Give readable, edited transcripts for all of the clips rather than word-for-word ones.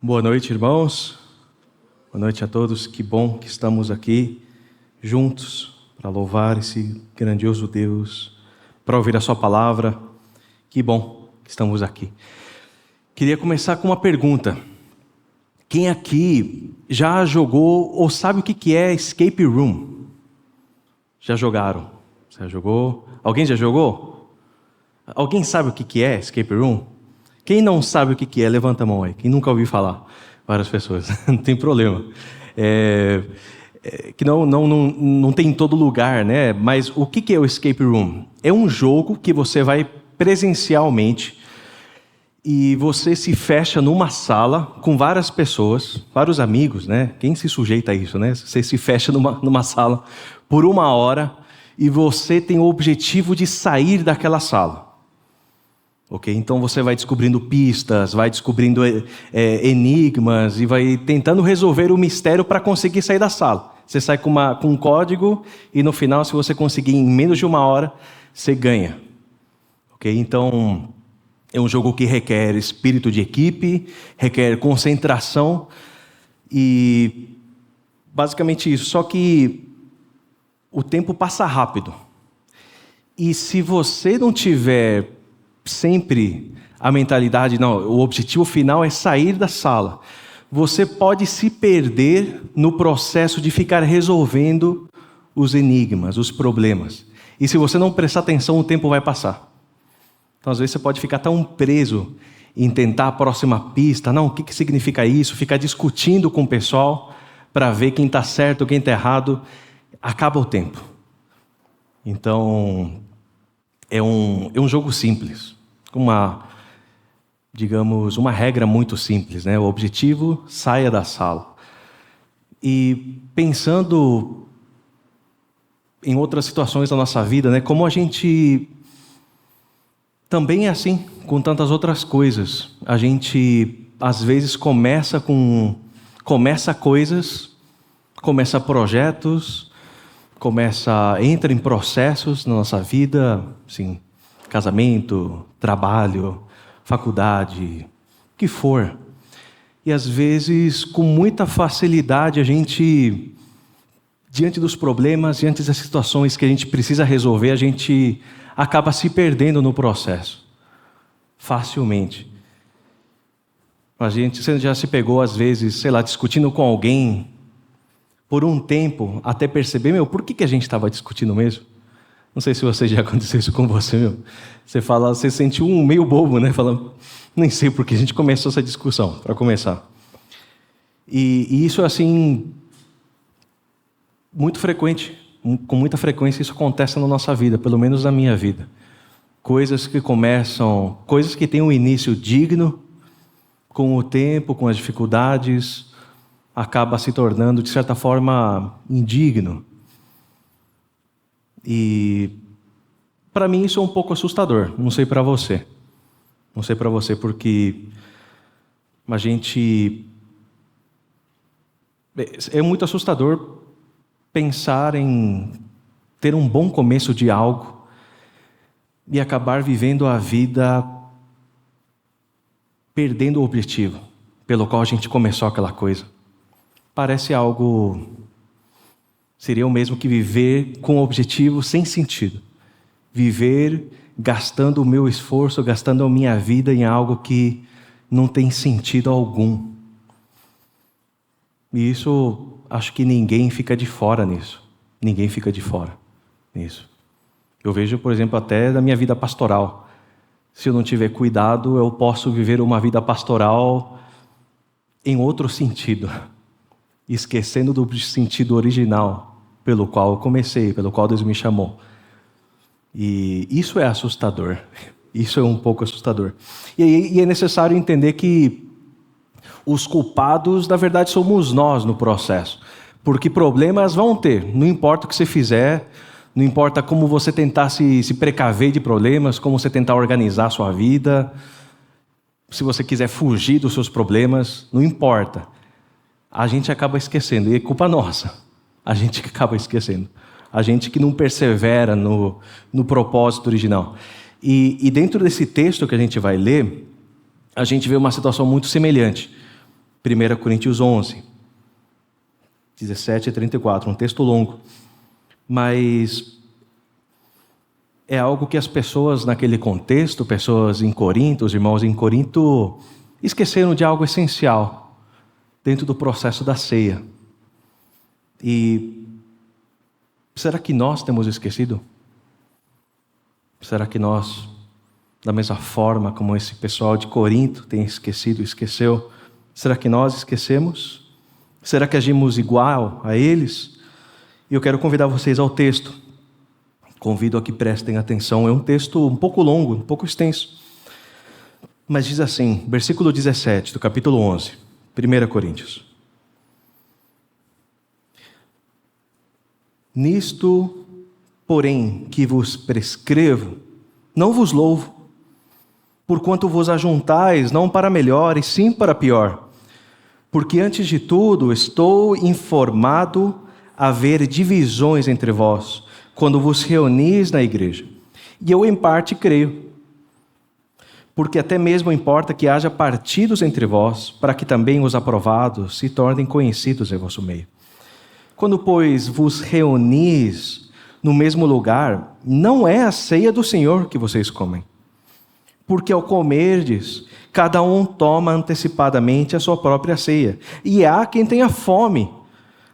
Boa noite, irmãos. Boa noite a todos. Que bom que estamos aqui juntos para louvar esse grandioso Deus, para ouvir a sua palavra. Que bom que estamos aqui. Queria começar com uma pergunta. Quem aqui já jogou ou sabe o que é escape room? Já jogaram? Já jogou? Alguém já jogou? Alguém sabe o que é escape room? Quem não sabe o que é, levanta a mão aí. Quem nunca ouviu falar? Várias pessoas. Não tem problema. Que não tem em todo lugar, né? Mas o que é o escape room? É um jogo que você vai presencialmente e você se fecha numa sala com várias pessoas, vários amigos, né? Quem se sujeita a isso, né? Você se fecha numa sala por 1 hora e você tem o objetivo de sair daquela sala. Ok? Então você vai descobrindo pistas, vai descobrindo enigmas e vai tentando resolver o mistério para conseguir sair da sala. Você sai com um código e no final, se você conseguir em menos de 1 hora, você ganha. Ok? Então é um jogo que requer espírito de equipe, requer concentração e basicamente isso. Só que o tempo passa rápido. E se você não tiver sempre a mentalidade, não, o objetivo final é sair da sala, você pode se perder no processo de ficar resolvendo os enigmas, os problemas. E se você não prestar atenção, o tempo vai passar. Então, às vezes, você pode ficar tão preso em tentar a próxima pista, não, o que significa isso? Ficar discutindo com o pessoal para ver quem está certo, quem está errado, acaba o tempo. Então, é um jogo simples, uma regra muito simples, né? O objetivo, saia da sala. E pensando em outras situações da nossa vida, né? Como a gente também é assim com tantas outras coisas. A gente, às vezes, começa coisas, começa projetos, entra em processos na nossa vida, assim, casamento, trabalho, faculdade, o que for. E às vezes, com muita facilidade, a gente, diante dos problemas, diante das situações que a gente precisa resolver, a gente acaba se perdendo no processo. Facilmente. Você já se pegou, às vezes, sei lá, discutindo com alguém por um tempo, até perceber, por que a gente estava discutindo mesmo? Não sei se já aconteceu isso com você, Você sentiu meio bobo, né? Falando, nem sei por que a gente começou essa discussão, para começar. E isso, assim, muito frequente, com muita frequência isso acontece na nossa vida, pelo menos na minha vida. Coisas que têm um início digno, com o tempo, com as dificuldades, acaba se tornando, de certa forma, indigno. E para mim isso é um pouco assustador, não sei para você. Não sei para você, porque a gente... É muito assustador pensar em ter um bom começo de algo e acabar vivendo a vida perdendo o objetivo pelo qual a gente começou aquela coisa. Parece algo... Seria o mesmo que viver com um objetivo sem sentido. Viver gastando o meu esforço, gastando a minha vida em algo que não tem sentido algum. E isso, acho que ninguém fica de fora nisso. Ninguém fica de fora nisso. Eu vejo, por exemplo, até da minha vida pastoral. Se eu não tiver cuidado, eu posso viver uma vida pastoral em outro sentido, esquecendo do sentido original pelo qual eu comecei, pelo qual Deus me chamou. E isso é assustador. Isso é um pouco assustador. E é necessário entender que os culpados, na verdade, somos nós no processo. Porque problemas vão ter. Não importa o que você fizer, não importa como você tentar se precaver de problemas, como você tentar organizar a sua vida. Se você quiser fugir dos seus problemas, não importa. A gente acaba esquecendo. E é culpa nossa. A gente que acaba esquecendo. A gente que não persevera no propósito original. E dentro desse texto que a gente vai ler, a gente vê uma situação muito semelhante. 1 Coríntios 11, 17 e 34, um texto longo, mas é algo que as pessoas naquele contexto, pessoas em Corinto, os irmãos em Corinto, esqueceram de algo essencial dentro do processo da ceia. E será que nós temos esquecido? Será que nós, da mesma forma como esse pessoal de Corinto tem esquecido, esqueceu, será que nós esquecemos? Será que agimos igual a eles? E eu quero convidar vocês ao texto. Convido a que prestem atenção. É um texto um pouco longo, um pouco extenso. Mas diz assim, versículo 17 do capítulo 11, 1 Coríntios. Nisto, porém, que vos prescrevo, não vos louvo, porquanto vos ajuntais não para melhor, e sim para pior. Porque antes de tudo estou informado haver divisões entre vós, quando vos reunis na igreja. E eu em parte creio, porque até mesmo importa que haja partidos entre vós, para que também os aprovados se tornem conhecidos em vosso meio. Quando, pois, vos reunis no mesmo lugar, não é a ceia do Senhor que vocês comem. Porque ao comerdes, cada um toma antecipadamente a sua própria ceia. E há quem tenha fome,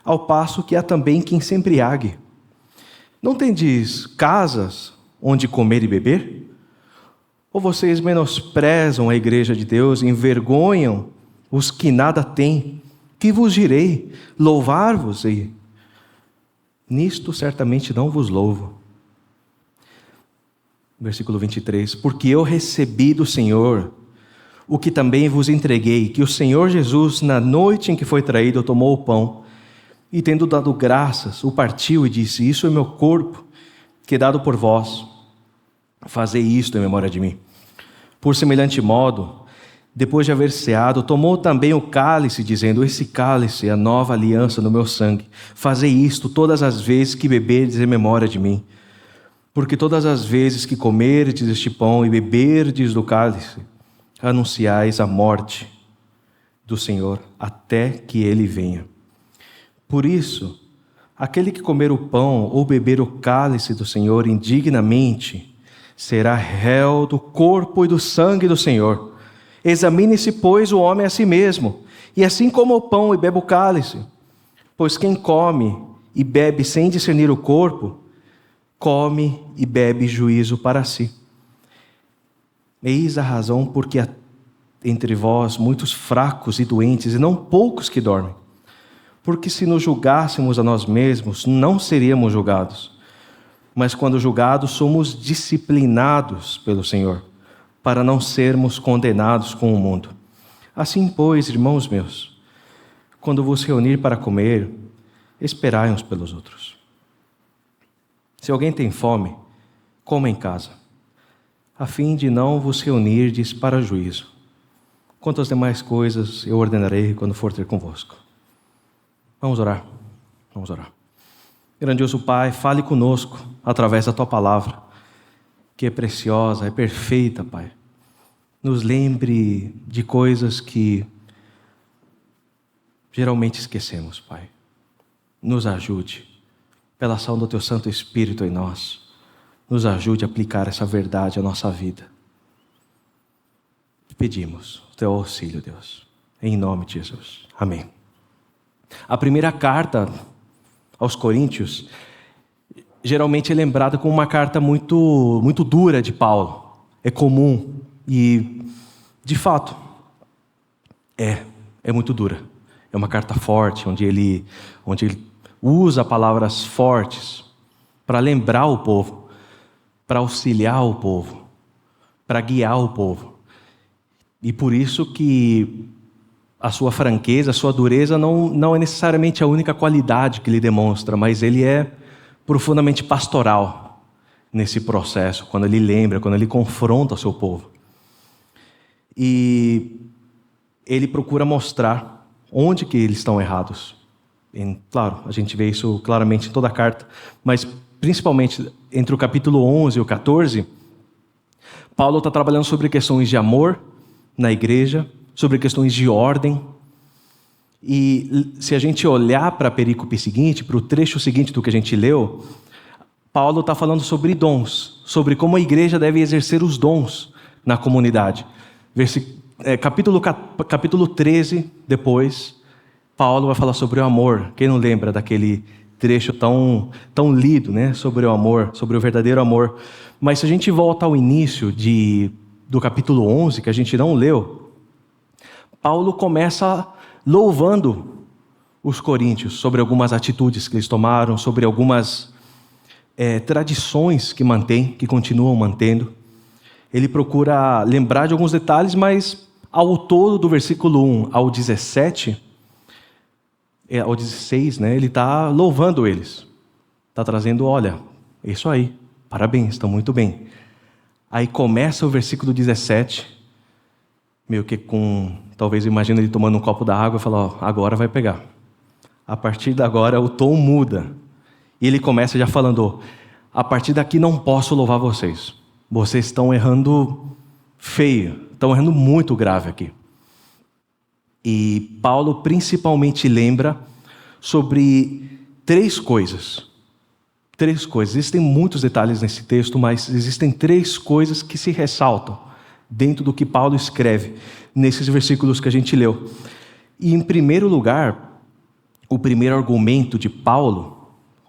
ao passo que há também quem se embriague. Não tendes casas onde comer e beber? Ou vocês menosprezam a igreja de Deus, envergonham os que nada têm? Que vos direi? Louvar-vos? E nisto certamente não vos louvo. Versículo 23. Porque eu recebi do Senhor o que também vos entreguei, que o Senhor Jesus, na noite em que foi traído, tomou o pão, e tendo dado graças, o partiu e disse: isso é meu corpo, que é dado por vós. Fazei isto em memória de mim. Por semelhante modo, depois de haver ceado, tomou também o cálice, dizendo: esse cálice é a nova aliança no meu sangue. Fazei isto todas as vezes que beberdes em memória de mim. Porque todas as vezes que comerdes este pão e beberdes do cálice, anunciais a morte do Senhor, até que ele venha. Por isso, aquele que comer o pão ou beber o cálice do Senhor indignamente, será réu do corpo e do sangue do Senhor. Examine-se, pois, o homem a si mesmo, e assim coma o pão e beba o cálice. Pois quem come e bebe sem discernir o corpo, come e bebe juízo para si. Eis a razão porque há entre vós muitos fracos e doentes, e não poucos que dormem. Porque se nos julgássemos a nós mesmos, não seríamos julgados. Mas quando julgados, somos disciplinados pelo Senhor, para não sermos condenados com o mundo. Assim, pois, irmãos meus, quando vos reunir para comer, esperai uns pelos outros. Se alguém tem fome, coma em casa, a fim de não vos reunirdes para juízo. Quanto às demais coisas, eu ordenarei quando for ter convosco. Vamos orar. Vamos orar. Grandioso Pai, fale conosco através da Tua palavra, que é preciosa, é perfeita, Pai. Nos lembre de coisas que geralmente esquecemos, Pai. Nos ajude, pela ação do Teu Santo Espírito em nós. Nos ajude a aplicar essa verdade à nossa vida. Pedimos o Teu auxílio, Deus. Em nome de Jesus. Amém. A primeira carta aos Coríntios geralmente é lembrada como uma carta muito dura de Paulo. É comum e, de fato, é muito dura. É uma carta forte, onde ele usa palavras fortes para lembrar o povo, para auxiliar o povo, para guiar o povo. E por isso que a sua franqueza, a sua dureza não é necessariamente a única qualidade que ele demonstra, mas ele é profundamente pastoral nesse processo, quando ele lembra, quando ele confronta o seu povo. E ele procura mostrar onde que eles estão errados. Claro, a gente vê isso claramente em toda a carta, mas principalmente entre o capítulo 11 e o 14, Paulo está trabalhando sobre questões de amor na igreja, sobre questões de ordem, E se a gente olhar para a perícope seguinte, para o trecho seguinte do que a gente leu, Paulo está falando sobre dons, sobre como a igreja deve exercer os dons na comunidade. Capítulo 13, depois, Paulo vai falar sobre o amor. Quem não lembra daquele trecho tão lido, né? Sobre o amor, sobre o verdadeiro amor. Mas se a gente volta ao início do capítulo 11, que a gente não leu, Paulo começa louvando os coríntios sobre algumas atitudes que eles tomaram, sobre algumas tradições que mantêm, que continuam mantendo. Ele procura lembrar de alguns detalhes, mas ao todo, do versículo 1 ao 17, ao 16, né, ele está louvando eles. Está trazendo, olha, é isso aí, parabéns, estão muito bem. Aí começa o versículo 17, meio que talvez imagina ele tomando um copo da água e fala, ó, agora vai pegar. A partir de agora o tom muda. E ele começa já falando, a partir daqui não posso louvar vocês. Vocês estão errando feio, estão errando muito grave aqui. E Paulo principalmente lembra sobre três coisas. Três coisas. Existem muitos detalhes nesse texto, mas existem três coisas que se ressaltam dentro do que Paulo escreve nesses versículos que a gente leu. E em primeiro lugar, o primeiro argumento de Paulo,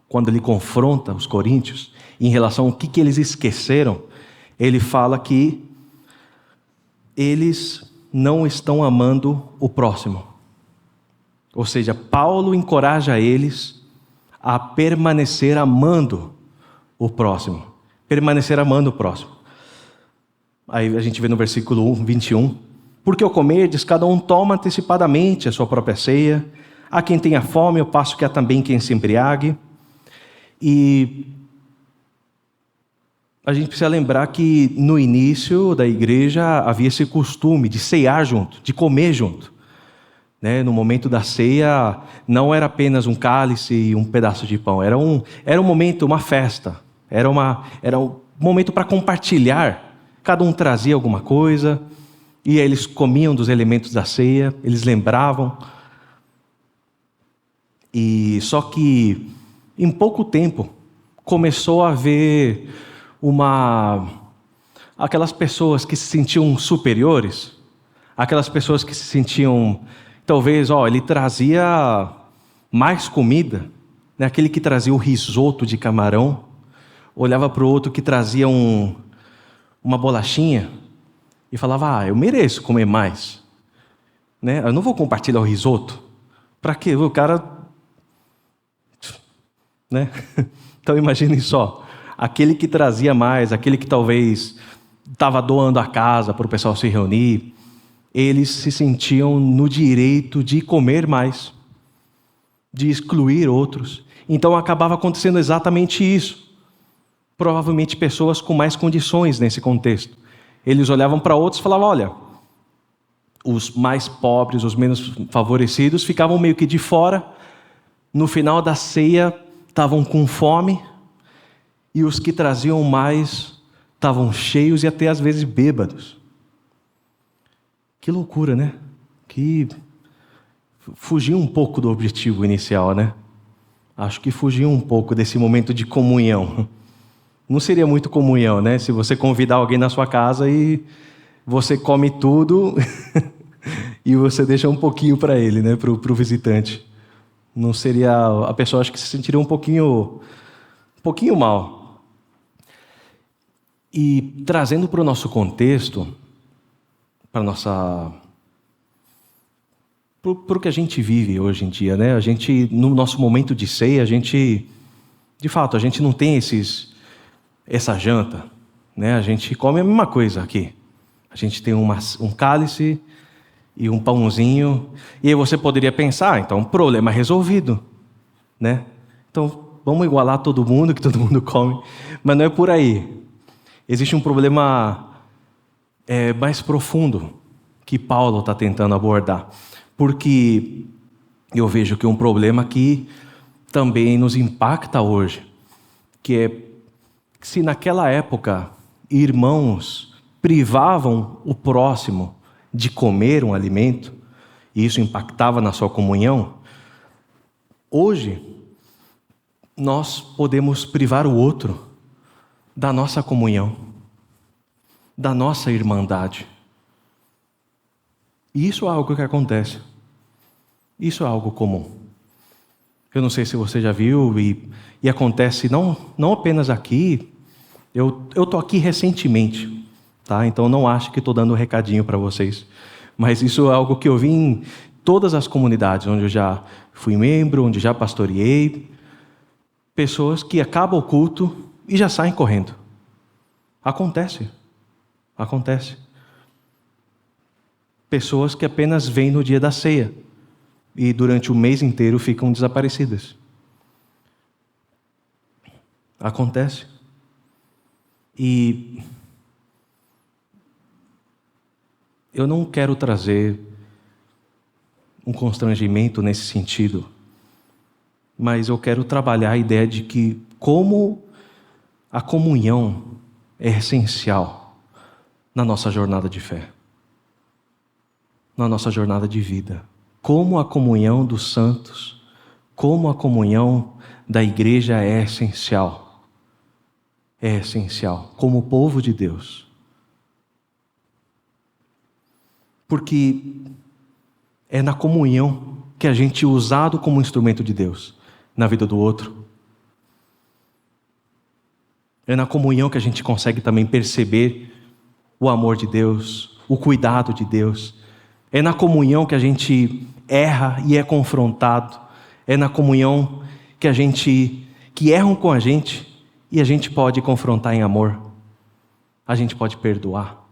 quando ele confronta os coríntios, em relação ao que eles esqueceram, ele fala que eles não estão amando o próximo. Ou seja, Paulo encoraja eles a permanecer amando o próximo. Permanecer amando o próximo. Aí a gente vê no versículo 21, porque ao comerdes, cada um toma antecipadamente a sua própria ceia, a quem tenha fome, eu passo que há também quem se embriague. E a gente precisa lembrar que no início da igreja havia esse costume de ceiar junto, de comer junto. Né? No momento da ceia, não era apenas um cálice e um pedaço de pão, era um momento, uma festa, era um momento para compartilhar. Cada um trazia alguma coisa, e aí eles comiam dos elementos da ceia, eles lembravam. E só que, em pouco tempo, começou a haver aquelas pessoas que se sentiam superiores, aquelas pessoas que se sentiam, talvez, ele trazia mais comida, né? Aquele que trazia o risoto de camarão, olhava para o outro que trazia uma bolachinha e falava, eu mereço comer mais, né? Eu não vou compartilhar o risoto, para quê? O cara... Né? Então imaginem só, aquele que trazia mais, aquele que talvez estava doando a casa para o pessoal se reunir, eles se sentiam no direito de comer mais, de excluir outros. Então acabava acontecendo exatamente isso. Provavelmente pessoas com mais condições nesse contexto. Eles olhavam para outros e falavam, olha, os mais pobres, os menos favorecidos ficavam meio que de fora. No final da ceia estavam com fome, e os que traziam mais estavam cheios e até às vezes bêbados. Que loucura, né? Que fugiu um pouco do objetivo inicial, né? Acho que fugiu um pouco desse momento de comunhão. Não seria muito comunhão, né? Se você convidar alguém na sua casa e você come tudo e você deixa um pouquinho para ele, né? Para o visitante. Não seria... A pessoa acho que se sentiria um pouquinho mal. E trazendo para o nosso contexto, para o que a gente vive hoje em dia, né? A gente, no nosso momento de ceia, de fato, a gente não tem essa janta, né? A gente come a mesma coisa aqui. A gente tem um cálice e um pãozinho, e aí você poderia pensar, então, problema resolvido, né? Então, vamos igualar todo mundo, que todo mundo come, mas não é por aí. Existe um problema mais profundo que Paulo está tentando abordar, porque eu vejo que é um problema que também nos impacta hoje, que é se naquela época irmãos privavam o próximo de comer um alimento, e isso impactava na sua comunhão, hoje nós podemos privar o outro da nossa comunhão, da nossa irmandade. E isso é algo que acontece. Isso é algo comum. Eu não sei se você já viu, e acontece não apenas aqui. Eu estou aqui recentemente, tá? Então não acho que estou dando um recadinho para vocês. Mas isso é algo que eu vi em todas as comunidades onde eu já fui membro, onde já pastoreei. Pessoas que acabam o culto e já saem correndo. Acontece. Pessoas que apenas vêm no dia da ceia e durante o mês inteiro ficam desaparecidas. Acontece. E eu não quero trazer um constrangimento nesse sentido, mas eu quero trabalhar a ideia de que como a comunhão é essencial na nossa jornada de fé, na nossa jornada de vida. Como a comunhão dos santos, como a comunhão da igreja é essencial. É essencial, como povo de Deus. Porque é na comunhão que a gente é usado como instrumento de Deus na vida do outro. É na comunhão que a gente consegue também perceber o amor de Deus, o cuidado de Deus. É na comunhão que a gente erra e é confrontado. É na comunhão que erram com a gente e a gente pode confrontar em amor. A gente pode perdoar.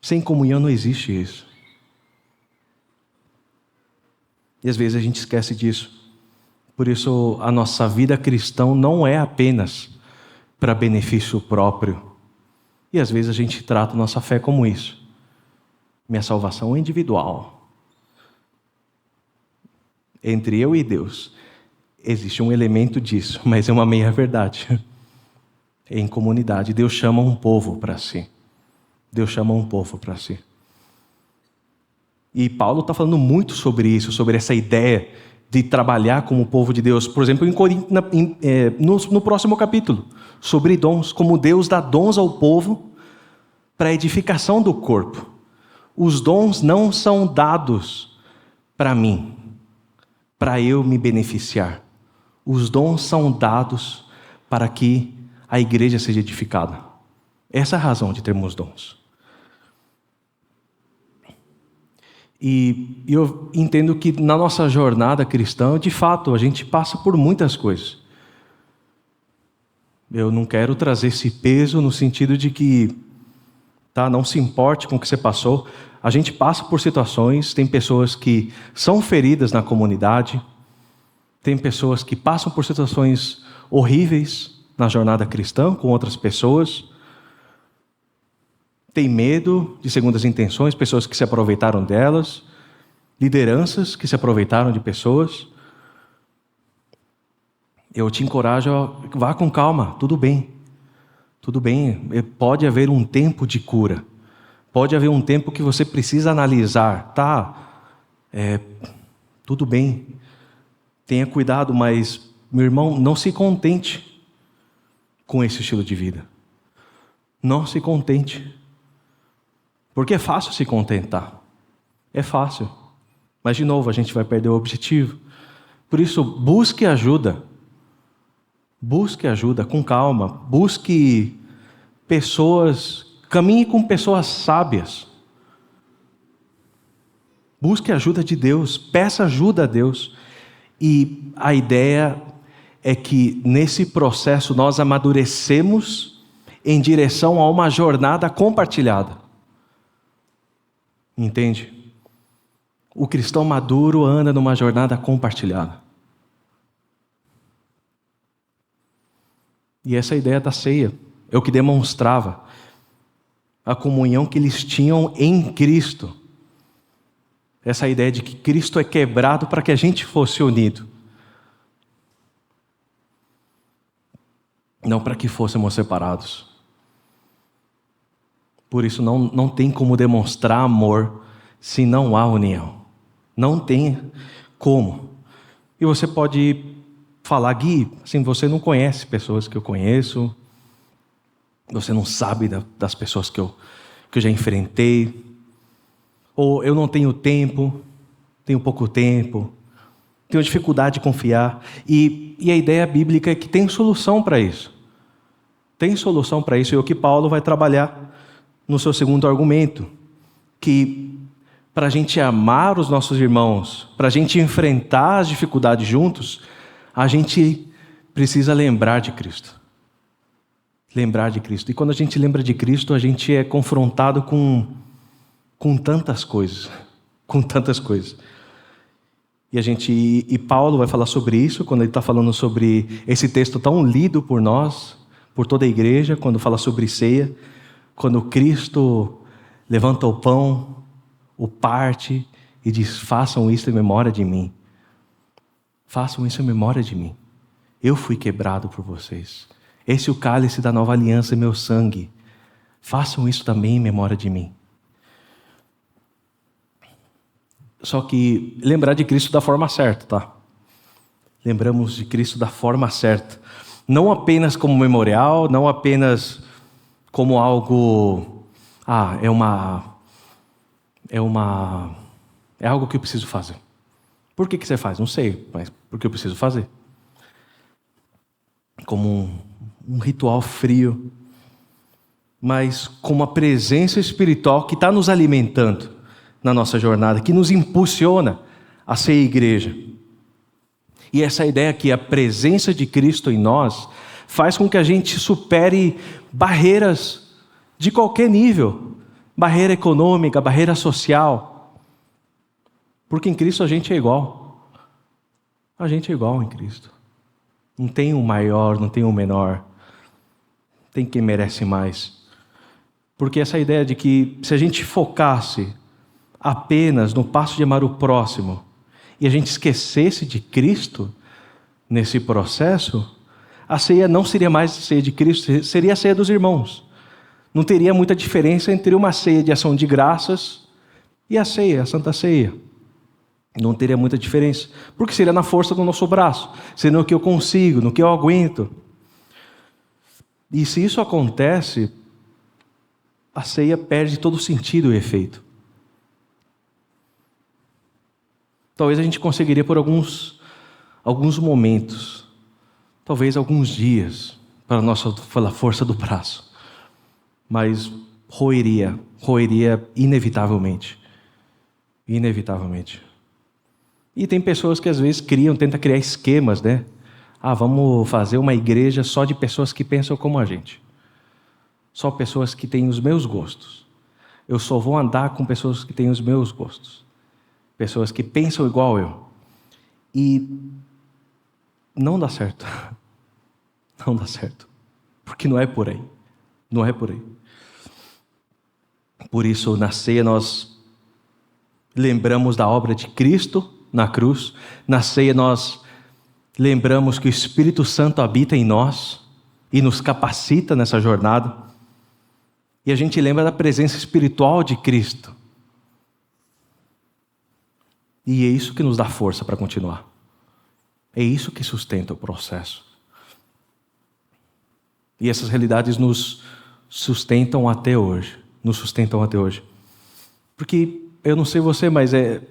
Sem comunhão não existe isso. E às vezes a gente esquece disso. Por isso a nossa vida cristã não é apenas para benefício próprio. E às vezes a gente trata a nossa fé como isso. Minha salvação é individual. Entre eu e Deus existe um elemento disso, mas é uma meia-verdade. É em comunidade. Deus chama um povo para si. Deus chama um povo para si. E Paulo está falando muito sobre isso, sobre essa ideia de trabalhar como povo de Deus. Por exemplo, no próximo capítulo, sobre dons, como Deus dá dons ao povo para a edificação do corpo. Os dons não são dados para mim, para eu me beneficiar. Os dons são dados para que a igreja seja edificada. Essa é a razão de termos dons. E eu entendo que na nossa jornada cristã, de fato, a gente passa por muitas coisas. Eu não quero trazer esse peso no sentido de que não se importe com o que você passou. A gente passa por situações, tem pessoas que são feridas na comunidade, tem pessoas que passam por situações horríveis na jornada cristã com outras pessoas, tem medo de segundas intenções, pessoas que se aproveitaram delas, lideranças que se aproveitaram de pessoas. Eu te encorajo, vá com calma, tudo bem. Tudo bem, pode haver um tempo de cura. Pode haver um tempo que você precisa analisar. Tudo bem. Tenha cuidado, mas, meu irmão, não se contente com esse estilo de vida. Não se contente. Porque é fácil se contentar. É fácil. Mas, de novo, a gente vai perder o objetivo. Por isso, busque ajuda. Busque ajuda com calma. Busque pessoas, caminhe com pessoas sábias. Busque ajuda de Deus, peça ajuda a Deus. E a ideia é que nesse processo nós amadurecemos em direção a uma jornada compartilhada. Entende? O cristão maduro anda numa jornada compartilhada. E essa ideia da ceia é o que demonstrava a comunhão que eles tinham em Cristo. Essa ideia de que Cristo é quebrado para que a gente fosse unido. Não para que fôssemos separados. Por isso não tem como demonstrar amor se não há união. Não tem como. E você pode falar, Gui, assim, você não conhece pessoas que eu conheço, você não sabe das pessoas que eu já enfrentei, ou eu não tenho tempo, tenho pouco tempo, tenho dificuldade de confiar. E a ideia bíblica é que tem solução para isso. Tem solução para isso, e é o que Paulo vai trabalhar no seu segundo argumento, que para a gente amar os nossos irmãos, para a gente enfrentar as dificuldades juntos, a gente precisa lembrar de Cristo. Lembrar de Cristo. E quando a gente lembra de Cristo, a gente é confrontado com tantas coisas. Com tantas coisas. E Paulo vai falar sobre isso, quando ele está falando sobre esse texto tão lido por nós, por toda a igreja, quando fala sobre ceia, quando Cristo levanta o pão, o parte e diz, façam isso em memória de mim. Façam isso em memória de mim. Eu fui quebrado por vocês. Esse é o cálice da nova aliança, meu sangue. Façam isso também em memória de mim. Só que lembrar de Cristo da forma certa, tá? Lembramos de Cristo da forma certa. Não apenas como memorial, não apenas como algo... É algo que eu preciso fazer. Por que você faz? Não sei, mas porque eu preciso fazer. Como um ritual frio, mas com uma presença espiritual que está nos alimentando na nossa jornada, que nos impulsiona a ser igreja. E essa ideia que a presença de Cristo em nós faz com que a gente supere barreiras de qualquer nível, barreira econômica, barreira social, porque em Cristo a gente é igual. A gente é igual em Cristo. Não tem um maior, não tem um menor. Tem quem merece mais. Porque essa ideia de que se a gente focasse apenas no passo de amar o próximo e a gente esquecesse de Cristo nesse processo, a ceia não seria mais a ceia de Cristo, seria a ceia dos irmãos. Não teria muita diferença entre uma ceia de ação de graças e a ceia, a Santa Ceia. Não teria muita diferença, porque seria na força do nosso braço, seria no que eu consigo, no que eu aguento. E se isso acontece, a ceia perde todo o sentido e efeito. Talvez a gente conseguiria por alguns momentos, talvez alguns dias, pela força do braço, mas roeria inevitavelmente. Inevitavelmente. E tem pessoas que às vezes tentam criar esquemas, né? Vamos fazer uma igreja só de pessoas que pensam como a gente. Só pessoas que têm os meus gostos. Eu só vou andar com pessoas que têm os meus gostos. Pessoas que pensam igual eu. E não dá certo. Não dá certo. Porque não é por aí. Não é por aí. Por isso, na ceia nós lembramos da obra de Cristo na cruz. Na ceia nós lembramos que o Espírito Santo habita em nós e nos capacita nessa jornada. E a gente lembra da presença espiritual de Cristo. E é isso que nos dá força para continuar. É isso que sustenta o processo. E essas realidades nos sustentam até hoje. Nos sustentam até hoje. Porque, eu não sei você, mas é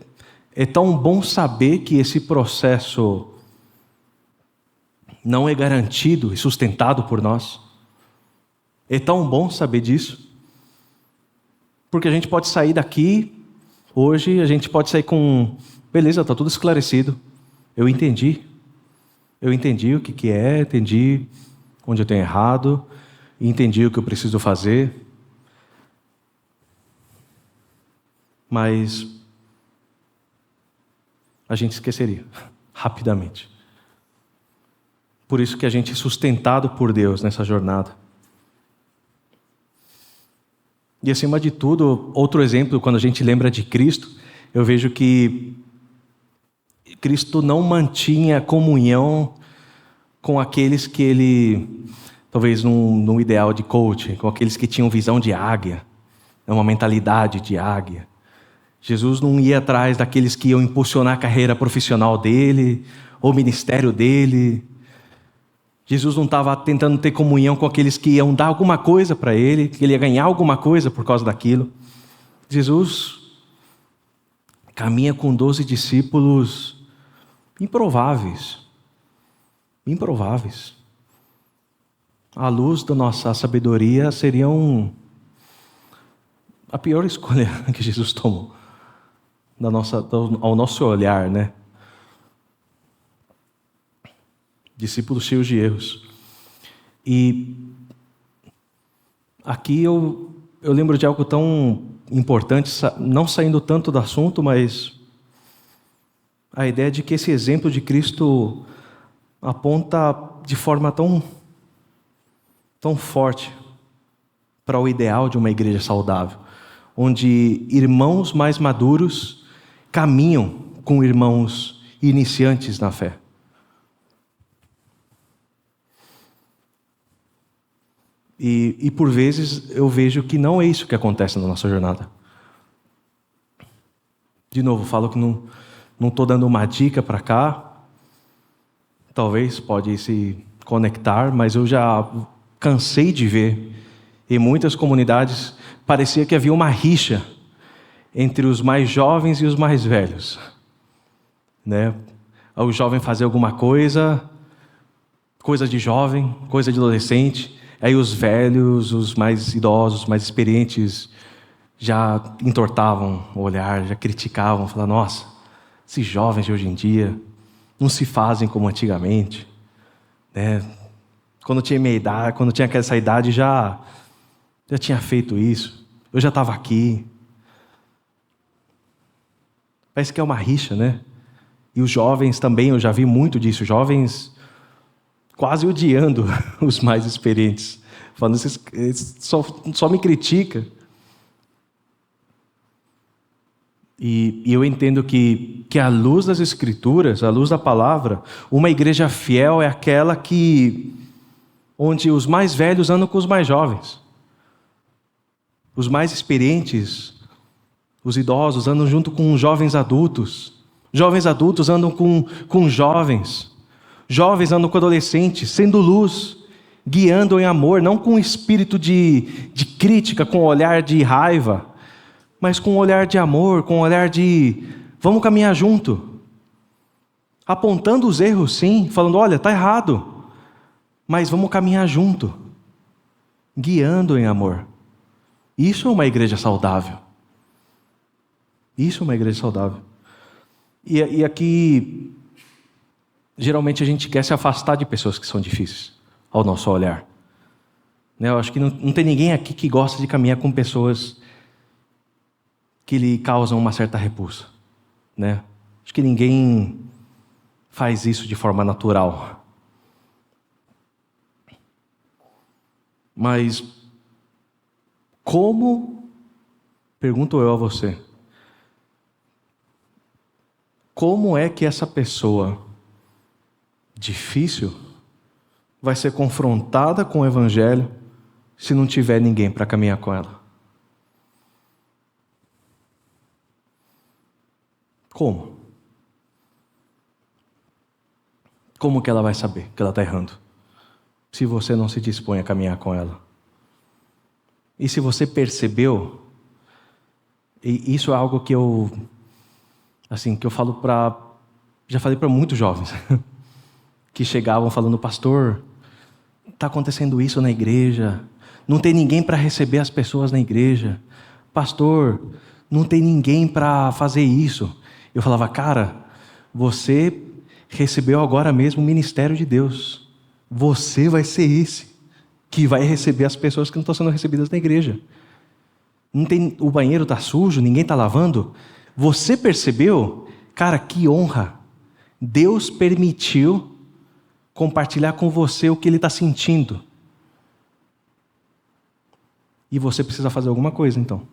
tão bom saber que esse processo não é garantido e sustentado por nós. É tão bom saber disso. Porque a gente pode sair daqui, hoje, a gente pode sair com... Beleza, está tudo esclarecido. Eu entendi o que é, entendi onde eu tenho errado, entendi o que eu preciso fazer. Mas a gente esqueceria rapidamente. Por isso que a gente é sustentado por Deus nessa jornada. E acima de tudo, outro exemplo, quando a gente lembra de Cristo, eu vejo que Cristo não mantinha comunhão com aqueles que ele, talvez num ideal de coaching, com aqueles que tinham visão de águia, uma mentalidade de águia. Jesus não ia atrás daqueles que iam impulsionar a carreira profissional dele, ou o ministério dele. Jesus não estava tentando ter comunhão com aqueles que iam dar alguma coisa para ele, que ele ia ganhar alguma coisa por causa daquilo. Jesus caminha com 12 discípulos improváveis. Improváveis. À luz da nossa sabedoria, seriam a pior escolha que Jesus tomou. Ao nosso olhar, né? Discípulos cheios de erros. E aqui eu lembro de algo tão importante, não saindo tanto do assunto, mas a ideia de que esse exemplo de Cristo aponta de forma tão forte para o ideal de uma igreja saudável, onde irmãos mais maduros caminham com irmãos iniciantes na fé. E por vezes eu vejo que não é isso que acontece na nossa jornada. De novo, falo que não estou dando uma dica para cá. Talvez pode se conectar, mas eu já cansei de ver em muitas comunidades, parecia que havia uma rixa entre os mais jovens e os mais velhos, né? O jovem fazer alguma coisa de jovem, coisa de adolescente, aí os velhos, os mais idosos, mais experientes, já entortavam o olhar, já criticavam, falavam: nossa, esses jovens de hoje em dia não se fazem como antigamente, né? Quando eu tinha minha idade, quando eu tinha essa idade, já tinha feito isso, eu já estava aqui. Parece que é uma rixa, né? E os jovens também, eu já vi muito disso, jovens quase odiando os mais experientes, falando: vocês só me critica. E eu entendo que à luz das Escrituras, à luz da palavra, uma igreja fiel é aquela onde os mais velhos andam com os mais jovens, os mais experientes, os idosos andam junto com os jovens adultos andam com jovens andam com adolescentes, sendo luz, guiando em amor, não com espírito de crítica, com olhar de raiva, mas com olhar de amor, com olhar de vamos caminhar junto, apontando os erros sim, falando: olha, está errado, mas vamos caminhar junto, guiando em amor. Isso é uma igreja saudável. Isso é uma igreja saudável. E aqui, geralmente a gente quer se afastar de pessoas que são difíceis, ao nosso olhar. Né? Eu acho que não tem ninguém aqui que gosta de caminhar com pessoas que lhe causam uma certa repulsa. Né? Acho que ninguém faz isso de forma natural. Mas como, pergunto eu a você, como é que essa pessoa difícil vai ser confrontada com o Evangelho se não tiver ninguém para caminhar com ela? Como? Como que ela vai saber que ela está errando, se você não se dispõe a caminhar com ela? E se você percebeu, e isso é algo que eu falo já falei para muitos jovens, que chegavam falando: pastor, está acontecendo isso na igreja, não tem ninguém para receber as pessoas na igreja, pastor, não tem ninguém para fazer isso. Eu falava: cara, você recebeu agora mesmo o ministério de Deus, você vai ser esse que vai receber as pessoas que não estão sendo recebidas na igreja. Não tem, o banheiro está sujo, ninguém está lavando. Você percebeu? Cara, que honra. Deus permitiu compartilhar com você o que Ele está sentindo. E você precisa fazer alguma coisa, então.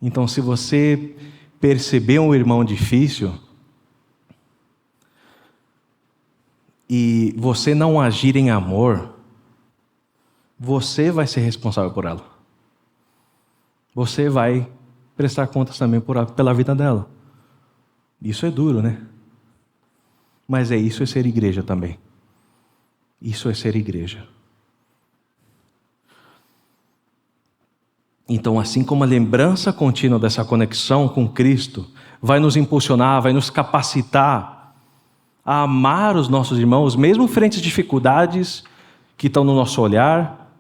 Então, se você perceber um irmão difícil e você não agir em amor, você vai ser responsável por ela. Você vai prestar contas também pela vida dela. Isso é duro, né? Mas isso é ser igreja também. Isso é ser igreja. Então, assim como a lembrança contínua dessa conexão com Cristo vai nos impulsionar, vai nos capacitar a amar os nossos irmãos, mesmo frente às dificuldades que estão no nosso olhar,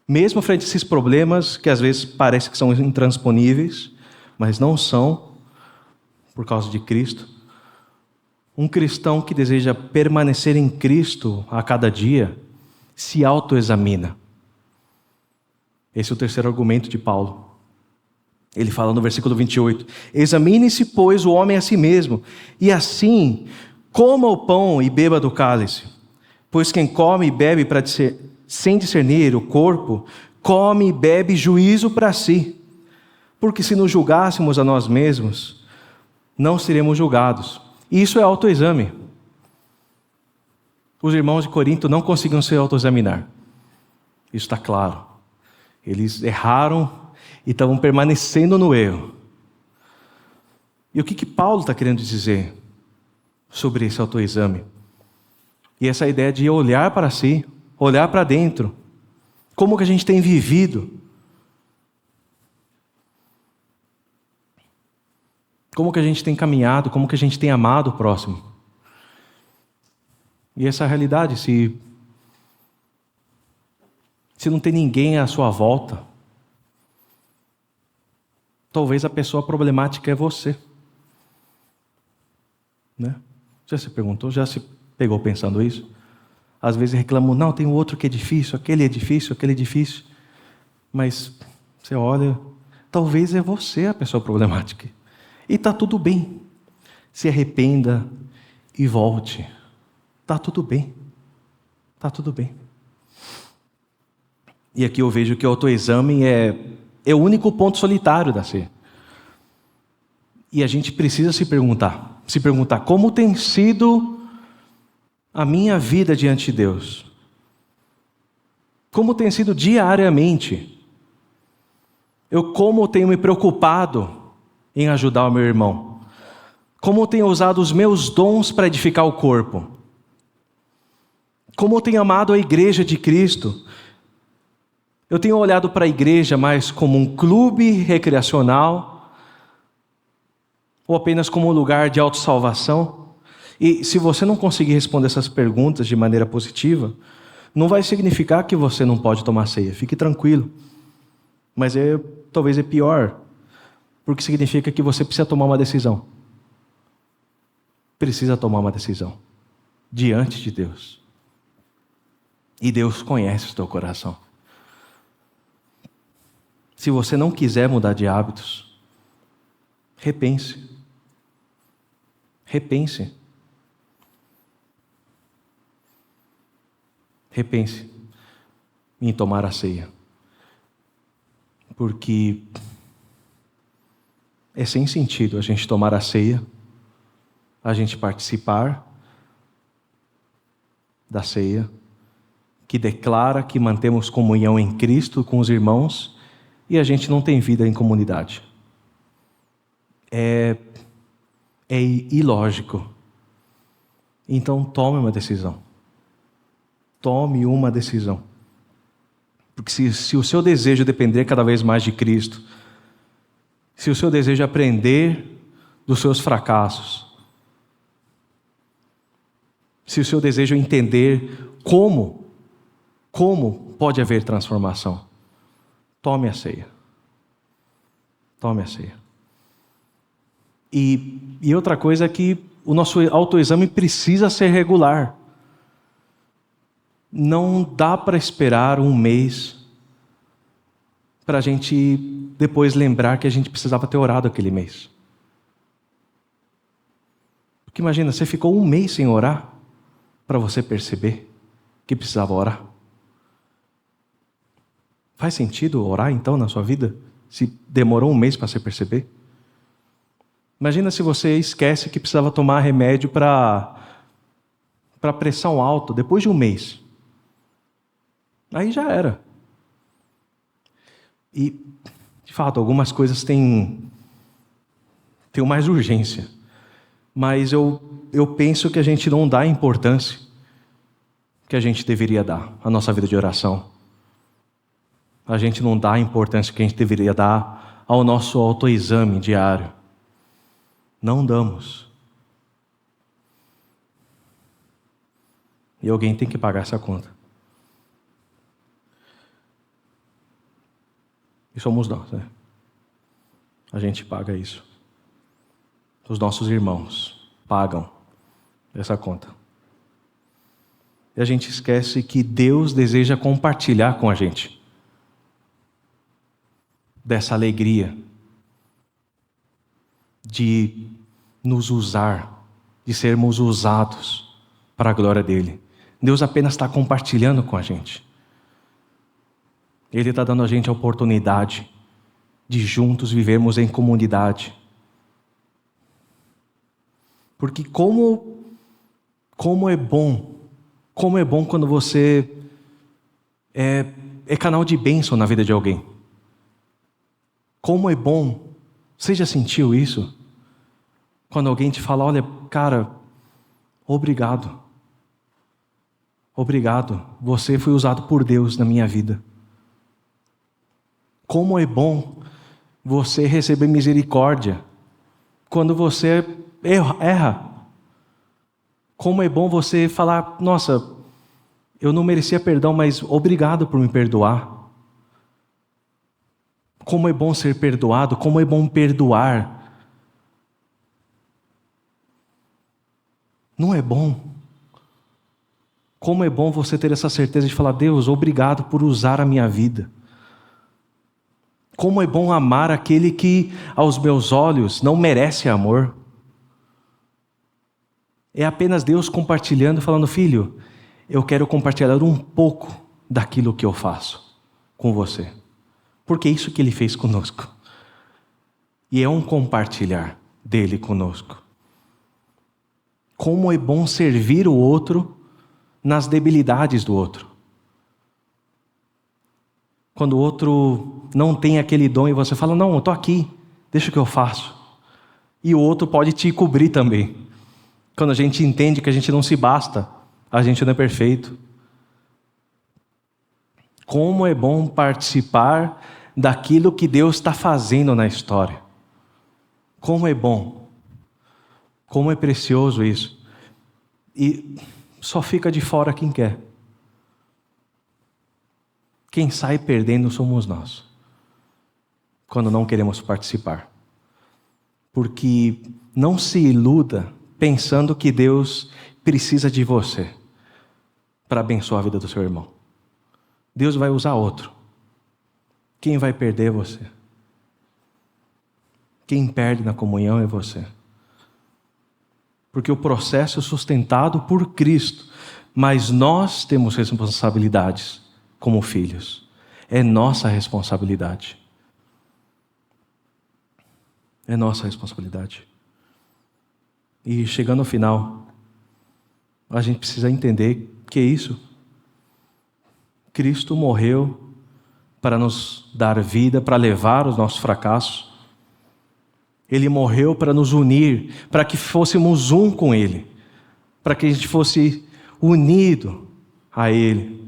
mesmo frente a esses problemas que às vezes parece que são intransponíveis, mas não são, por causa de Cristo. Um cristão que deseja permanecer em Cristo a cada dia se autoexamina. Esse é o terceiro argumento de Paulo. Ele fala no versículo 28, examine-se, pois, o homem a si mesmo, e assim coma o pão e beba do cálice. Pois quem come e bebe sem discernir o corpo, come e bebe juízo para si. Porque se nos julgássemos a nós mesmos, não seremos julgados. E isso é autoexame. Os irmãos de Corinto não conseguiam se autoexaminar. Isso está claro. Eles erraram e estavam permanecendo no erro. E o que Paulo está querendo dizer sobre esse autoexame? E essa ideia de olhar para si, olhar para dentro. Como que a gente tem vivido? Como que a gente tem caminhado? Como que a gente tem amado o próximo? E essa realidade, se não tem ninguém à sua volta, talvez a pessoa problemática é você. Né? Já se perguntou? Já se pegou pensando isso? Às vezes reclamam, não, tem outro que é difícil, aquele é difícil, aquele é difícil. Mas você olha, talvez é você a pessoa problemática. E está tudo bem. Se arrependa e volte. Está tudo bem. Está tudo bem. E aqui eu vejo que o autoexame é o único ponto solitário da ceia. E a gente precisa se perguntar como tem sido a minha vida diante de Deus? Como tem sido diariamente? Como tenho me preocupado em ajudar o meu irmão? Como tenho usado os meus dons para edificar o corpo? Como tenho amado a igreja de Cristo? Eu tenho olhado para a igreja mais como um clube recreacional ou apenas como um lugar de autossalvação? E se você não conseguir responder essas perguntas de maneira positiva, não vai significar que você não pode tomar ceia. Fique tranquilo. Mas talvez é pior, porque significa que você precisa tomar uma decisão. Precisa tomar uma decisão diante de Deus. E Deus conhece o teu coração. Se você não quiser mudar de hábitos, repense. Repense. Repense em tomar a ceia. Porque é sem sentido a gente tomar a ceia, a gente participar da ceia, que declara que mantemos comunhão em Cristo com os irmãos, e a gente não tem vida em comunidade. É ilógico. Então tome uma decisão. Tome uma decisão. Porque se o seu desejo depender cada vez mais de Cristo, se o seu desejo é aprender dos seus fracassos, se o seu desejo é entender como pode haver transformação, tome a ceia. Tome a ceia. E outra coisa é que o nosso autoexame precisa ser regular. Não dá para esperar um mês para a gente depois lembrar que a gente precisava ter orado aquele mês. Porque imagina, você ficou um mês sem orar para você perceber que precisava orar. Faz sentido orar então na sua vida? Se demorou um mês para você perceber? Imagina se você esquece que precisava tomar remédio para pressão alta depois de um mês. Aí já era. E De fato, algumas coisas têm mais urgência. Mas eu penso que a gente não dá a importância que a gente deveria dar à nossa vida de oração. A gente não dá a importância que a gente deveria dar ao nosso autoexame diário. Não damos. E alguém tem que pagar essa conta. E somos nós, né? A gente paga isso. Os nossos irmãos pagam essa conta. E a gente esquece que Deus deseja compartilhar com a gente dessa alegria de nos usar, de sermos usados para a glória dele. Deus apenas está compartilhando com a gente. Ele está dando a gente a oportunidade de juntos vivermos em comunidade. Porque como é bom quando você é canal de bênção na vida de alguém. Como é bom, você já sentiu isso? Quando alguém te fala, olha, cara, obrigado. Obrigado, você foi usado por Deus na minha vida. Como é bom você receber misericórdia quando você erra. Como é bom você falar, nossa, eu não merecia perdão, mas obrigado por me perdoar. Como é bom ser perdoado, como é bom perdoar. Não é bom? Como é bom você ter essa certeza de falar, Deus, obrigado por usar a minha vida. Como é bom amar aquele que, aos meus olhos, não merece amor. É apenas Deus compartilhando, falando, filho, eu quero compartilhar um pouco daquilo que eu faço com você. Porque é isso que Ele fez conosco. E é um compartilhar dele conosco. Como é bom servir o outro nas debilidades do outro. Quando o outro não tem aquele dom e você fala, não, eu estou aqui, deixa que eu faço. E o outro pode te cobrir também. Quando a gente entende que a gente não se basta, a gente não é perfeito. Como é bom participar daquilo que Deus está fazendo na história. Como é bom. Como é precioso isso. E só fica de fora quem quer. Quem sai perdendo somos nós. Quando não queremos participar. Porque não se iluda pensando que Deus precisa de você para abençoar a vida do seu irmão. Deus vai usar outro. Quem vai perder é você. Quem perde na comunhão é você. Porque o processo é sustentado por Cristo, mas nós temos responsabilidades como filhos. É nossa responsabilidade. É nossa responsabilidade. E chegando ao final, a gente precisa entender que é isso. Cristo morreu para nos dar vida, para levar os nossos fracassos. Ele morreu para nos unir, para que fôssemos um com Ele, para que a gente fosse unido a Ele.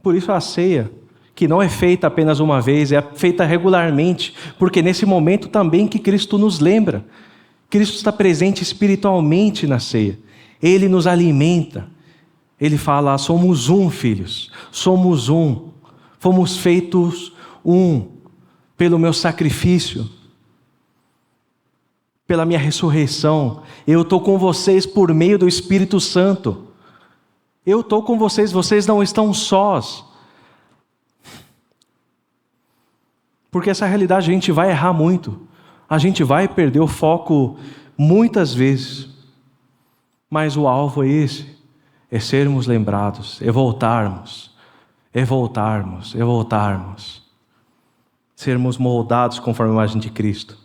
Por isso a ceia, que não é feita apenas uma vez, é feita regularmente, porque nesse momento também que Cristo nos lembra. Cristo está presente espiritualmente na ceia. Ele nos alimenta. Ele fala, somos um, filhos, somos um. Fomos feitos um pelo meu sacrifício, pela minha ressurreição. Eu estou com vocês por meio do Espírito Santo. Eu estou com vocês, vocês não estão sós. Porque essa realidade a gente vai errar muito. A gente vai perder o foco muitas vezes. Mas o alvo é esse. É sermos lembrados, é voltarmos. É voltarmos, é voltarmos. Sermos moldados conforme a imagem de Cristo.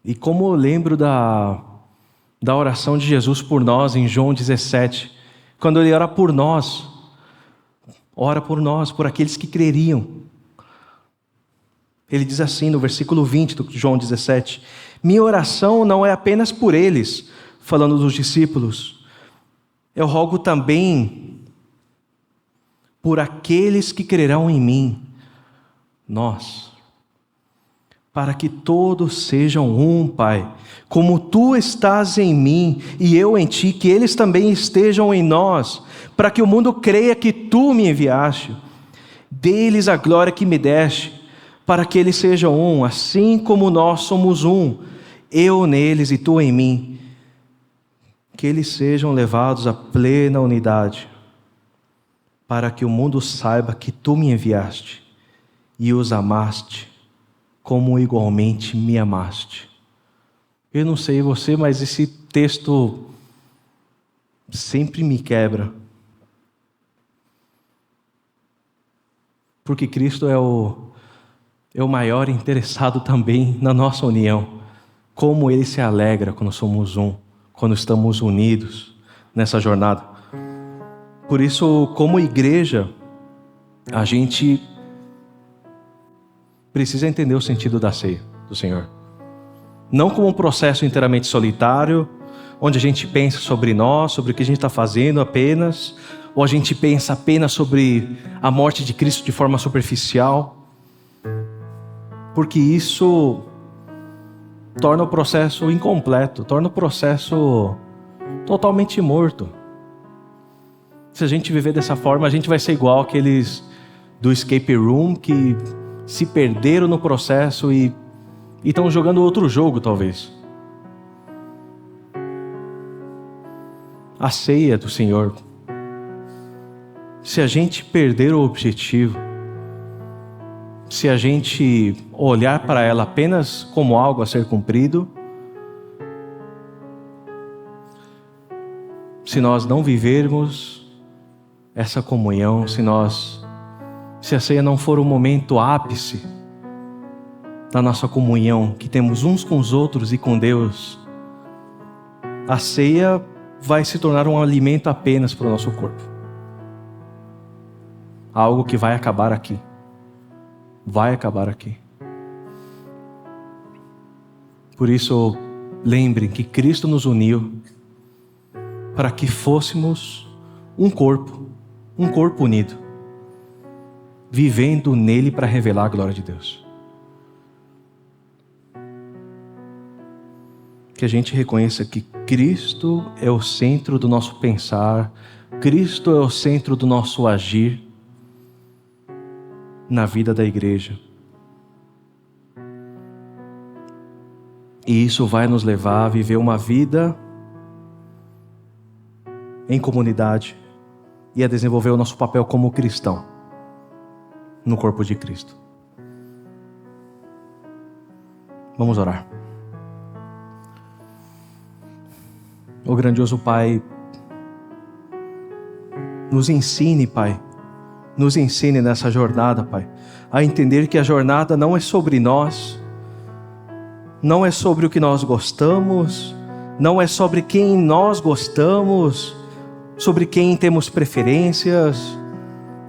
E como eu lembro da oração de Jesus por nós em João 17, quando Ele ora por nós, ora por nós, por aqueles que creriam. Ele diz assim no versículo 20 de João 17: minha oração não é apenas por eles, falando dos discípulos, eu rogo também por aqueles que crerão em mim, nós, para que todos sejam um, Pai, como Tu estás em mim e eu em Ti, que eles também estejam em nós, para que o mundo creia que Tu me enviaste. Dê-lhes a glória que me deste, para que eles sejam um, assim como nós somos um, eu neles e Tu em mim, que eles sejam levados à plena unidade, para que o mundo saiba que Tu me enviaste e os amaste, como igualmente me amaste. Eu não sei você, mas esse texto sempre me quebra. Porque Cristo é o maior interessado também na nossa união. Como Ele se alegra quando somos um, quando estamos unidos nessa jornada. Por isso, como igreja, a gente precisa entender o sentido da ceia do Senhor. Não como um processo inteiramente solitário, onde a gente pensa sobre nós, sobre o que a gente está fazendo apenas, ou a gente pensa apenas sobre a morte de Cristo de forma superficial, porque isso torna o processo incompleto, torna o processo totalmente morto. Se a gente viver dessa forma, a gente vai ser igual aqueles do escape room que se perderam no processo e estão jogando outro jogo, talvez. A ceia do Senhor, se a gente perder o objetivo, se a gente olhar para ela apenas como algo a ser cumprido, se nós não vivermos essa comunhão, se a ceia não for o momento ápice da nossa comunhão que temos uns com os outros e com Deus, a ceia vai se tornar um alimento apenas para o nosso corpo. Algo que vai acabar aqui. Vai acabar aqui. Por isso, lembrem que Cristo nos uniu para que fôssemos um corpo unido, vivendo nele para revelar a glória de Deus. Que a gente reconheça que Cristo é o centro do nosso pensar, Cristo é o centro do nosso agir na vida da igreja. E isso vai nos levar a viver uma vida em comunidade e a desenvolver o nosso papel como cristão no corpo de Cristo. Vamos orar. Ó grandioso Pai, nos ensine, Pai, nos ensine nessa jornada, Pai, a entender que a jornada não é sobre nós, não é sobre o que nós gostamos, não é sobre quem nós gostamos, sobre quem temos preferências,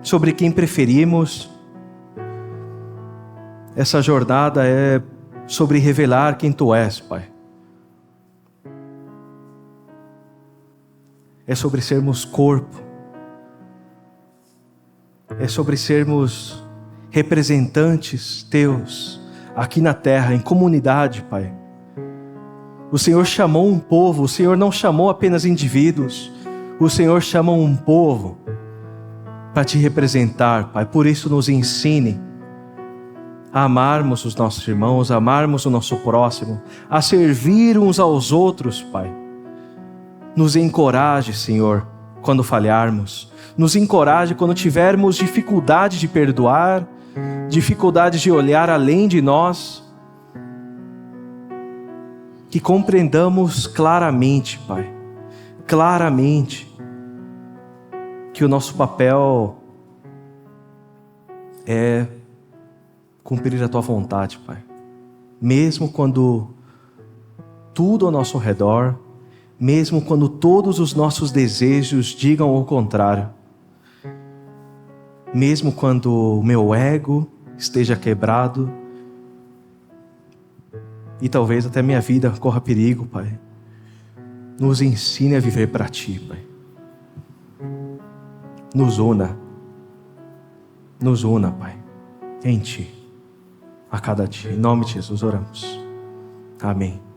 sobre quem preferimos. Essa jornada é sobre revelar quem Tu és, Pai. É sobre sermos corpo. É sobre sermos representantes Teus aqui na terra, em comunidade, Pai. O Senhor chamou um povo, o Senhor não chamou apenas indivíduos, o Senhor chamou um povo para Te representar, Pai. Por isso nos ensine a amarmos os nossos irmãos, a amarmos o nosso próximo, a servir uns aos outros, Pai. Nos encoraje, Senhor, quando falharmos. Nos encoraje quando tivermos dificuldade de perdoar, dificuldade de olhar além de nós. Que compreendamos claramente, Pai, claramente, que o nosso papel é cumprir a Tua vontade, Pai. Mesmo quando tudo ao nosso redor, mesmo quando todos os nossos desejos digam o contrário. mesmo quando o meu ego esteja quebrado e talvez até minha vida corra perigo, Pai. Nos ensine a viver para Ti, Pai. Nos una, Pai, em Ti, a cada dia. Em nome de Jesus oramos. Amém.